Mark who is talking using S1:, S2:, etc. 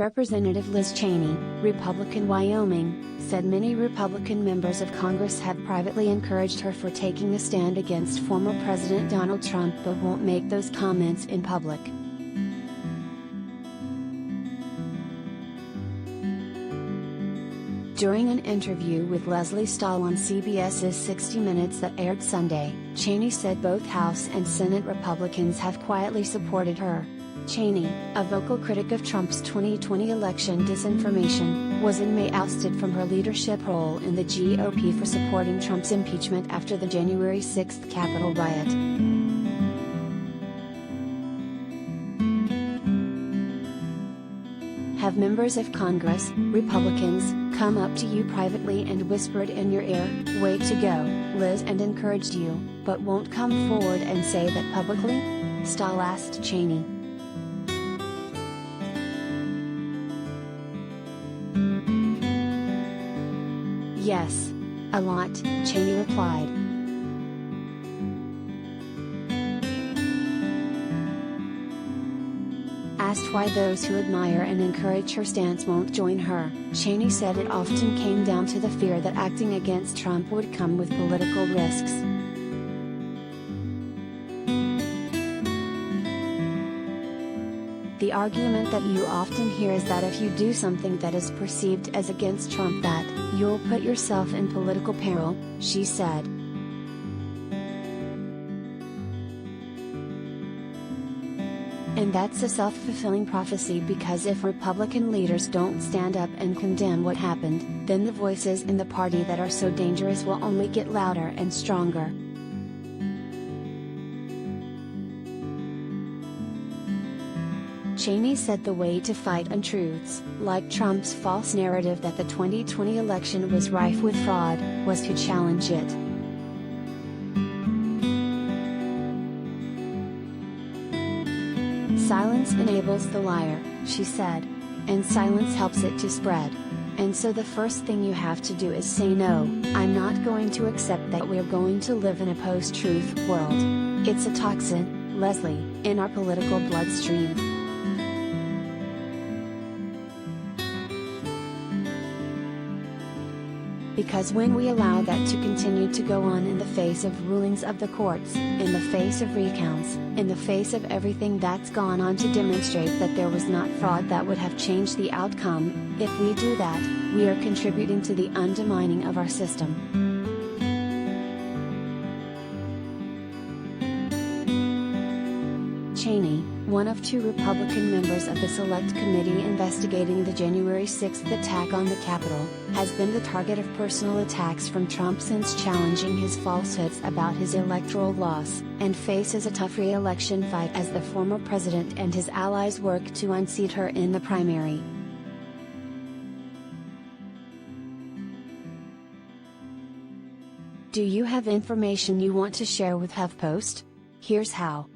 S1: Representative Liz Cheney, Republican Wyoming, said many Republican members of Congress have privately encouraged her for taking a stand against former President Donald Trump but won't make those comments in public. During an interview with Lesley Stahl on CBS's 60 Minutes that aired Sunday, Cheney said both House and Senate Republicans have quietly supported her. Cheney, a vocal critic of Trump's 2020 election disinformation, was in May ousted from her leadership role in the GOP for supporting Trump's impeachment after the January 6 Capitol riot. Have members of Congress, Republicans, come up to you privately and whispered in your ear, "Way to go, Liz," and encouraged you, but won't come forward and say that publicly? Stahl asked Cheney. "Yes. A lot," Cheney replied. Asked why those who admire and encourage her stance won't join her, Cheney said it often came down to the fear that acting against Trump would come with political risks. "The argument that you often hear is that if you do something that is perceived as against Trump that you'll put yourself in political peril," she said. And that's a self-fulfilling prophecy, because if Republican leaders don't stand up and condemn what happened, then the voices in the party that are so dangerous will only get louder and stronger. Cheney said the way to fight untruths, like Trump's false narrative that the 2020 election was rife with fraud, was to challenge it. "Silence enables the liar," she said. "And silence helps it to spread. And so the first thing you have to do is say no, I'm not going to accept that we're going to live in a post-truth world. It's a toxin, Lesley, in our political bloodstream." Because when we allow that to continue to go on in the face of rulings of the courts, in the face of recounts, in the face of everything that's gone on to demonstrate that there was not fraud that would have changed the outcome, if we do that, we are contributing to the undermining of our system. Cheney, one of two Republican members of the Select Committee investigating the January 6 attack on the Capitol, has been the target of personal attacks from Trump since challenging his falsehoods about his electoral loss, and faces a tough re-election fight as the former president and his allies work to unseat her in the primary. Do you have information you want to share with HuffPost? Here's how.